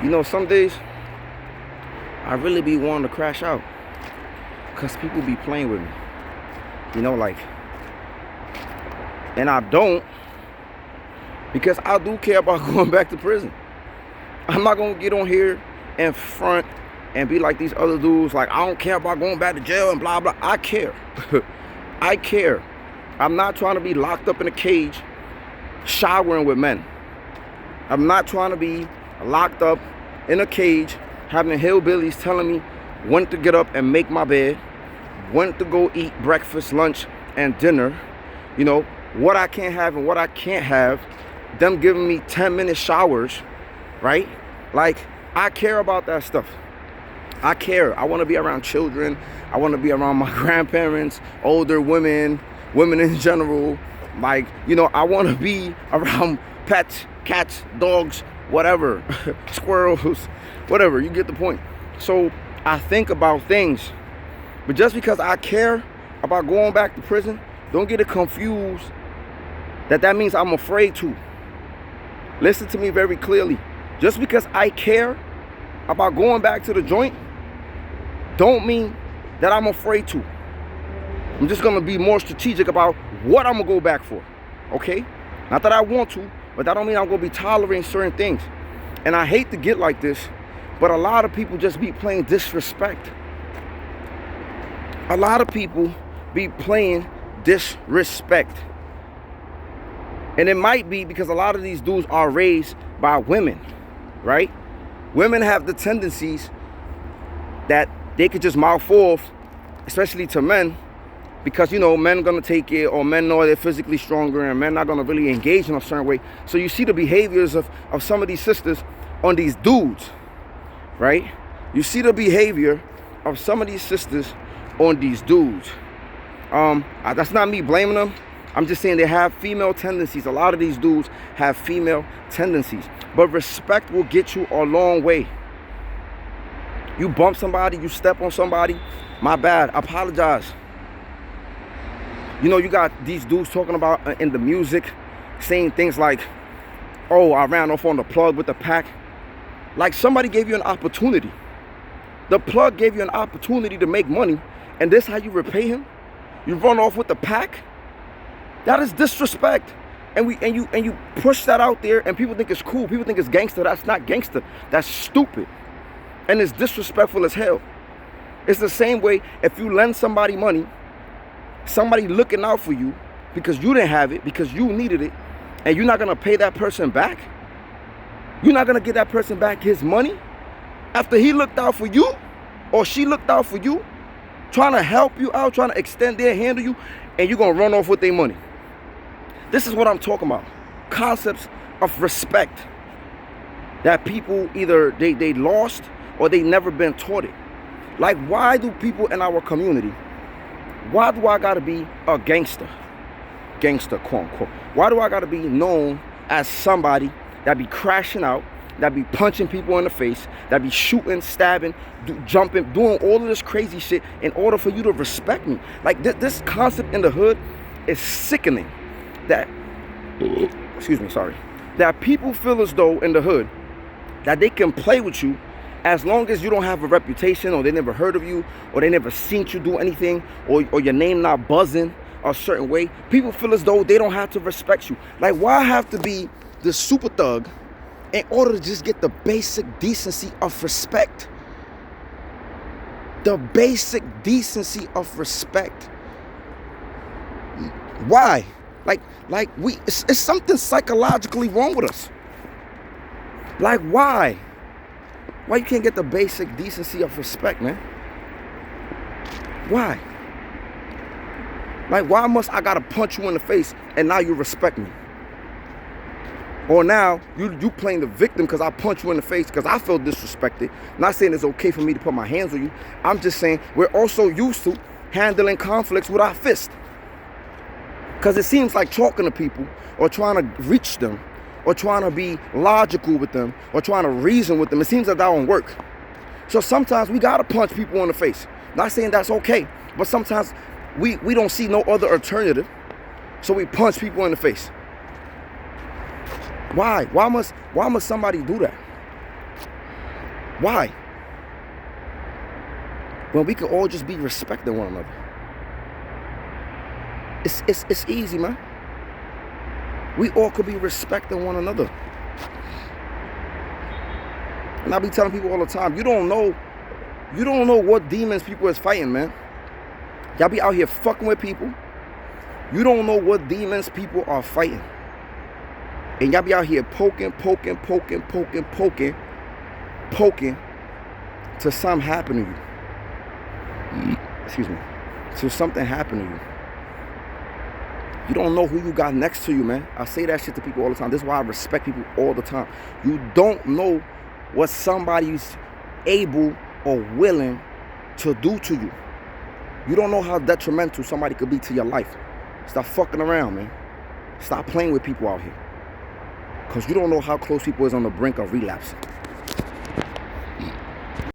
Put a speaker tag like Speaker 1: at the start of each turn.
Speaker 1: You know, some days I really be wanting to crash out because people be playing with me. You know, like, and I don't, because I do care about going back to prison. I'm not gonna get on here in front and be like these other dudes, like, I don't care about going back to jail and blah blah. I care. I care. I'm not trying to be locked up in a cage showering with men. I'm not trying to be locked up in a cage having hillbillies telling me when to get up and make my bed, when to go eat breakfast, lunch, and dinner, you know, what I can have and what I can't have, them giving me 10-minute showers, right? Like, I care about that stuff. I care. I want to be around children. I want to be around my grandparents, older women in general. Like, you know, I want to be around pets, cats, dogs, whatever, squirrels, whatever. You get the point. So I think about things. But just because I care about going back to prison, don't get it confused that means I'm afraid to. Listen to me very clearly. Just because I care about going back to the joint, don't mean that I'm afraid to. I'm just gonna be more strategic about what I'm gonna go back for, okay? Not that I want to, but that don't mean I'm gonna be tolerating certain things. And I hate to get like this, but a lot of people just be playing disrespect. A lot of people be playing disrespect. And it might be because a lot of these dudes are raised by women, right? Women have the tendencies that they could just mouth off, especially to men, because, you know, men gonna take it, or men know they're physically stronger, and men not gonna really engage in a certain way. So you see the behaviors of some of these sisters on these dudes, right? You see the behavior of some of these sisters on these dudes. That's not me blaming them. I'm just saying they have female tendencies. A lot of these dudes have female tendencies. But respect will get you a long way. You bump somebody, you step on somebody, my bad, apologize. You know, you got these dudes talking about in the music, saying things like, oh, I ran off on the plug with the pack. Like, somebody gave you an opportunity. The plug gave you an opportunity to make money, and this how you repay him? You run off with the pack? That is disrespect. And you push that out there, and people think it's cool. People think it's gangster. That's not gangster. That's stupid. And it's disrespectful as hell. It's the same way if you lend somebody money, somebody looking out for you because you didn't have it, because you needed it, and you're not gonna pay that person back. You're not gonna give that person back his money after he looked out for you, or she looked out for you, trying to help you out, trying to extend their hand to you, and you're gonna run off with their money. This is what I'm talking about. Concepts of respect that people either they lost or they never been taught it. Like, why do people in our community, why do I gotta be a gangster? Gangster, quote unquote. Why do I gotta be known as somebody that be crashing out, that be punching people in the face, that be shooting, stabbing, jumping, doing all of this crazy shit in order for you to respect me? Like, this concept in the hood is sickening. That, excuse me, sorry, that people feel as though in the hood that they can play with you as long as you don't have a reputation, or they never heard of you, or they never seen you do anything, or your name not buzzing a certain way. People feel as though they don't have to respect you. Like, why have to be the super thug in order to just get the basic decency of respect? The basic decency of respect. Why? Like it's something psychologically wrong with us. Like, why? Why you can't get the basic decency of respect, man? Why? Like, why must I gotta punch you in the face and now you respect me? Or now you playing the victim because I punch you in the face because I feel disrespected. I'm not saying it's okay for me to put my hands on you. I'm just saying we're also used to handling conflicts with our fist. Because it seems like talking to people, or trying to reach them, or trying to be logical with them, or trying to reason with them, it seems that won't work. So sometimes we gotta punch people in the face. Not saying that's okay, but sometimes we don't see no other alternative, so we punch people in the face. Why? Why must somebody do that? Why? When we could all just be respecting one another. It's easy, man. We all could be respecting one another. And I be telling people all the time, you don't know what demons people is fighting, man. Y'all be out here fucking with people. You don't know what demons people are fighting. And y'all be out here poking till something happen to you. Excuse me. Till something happen to you. You don't know who you got next to you, man. I say that shit to people all the time. This is why I respect people all the time. You don't know what somebody's able or willing to do to you. You don't know how detrimental somebody could be to your life. Stop fucking around, man. Stop playing with people out here. Because you don't know how close people is on the brink of relapsing.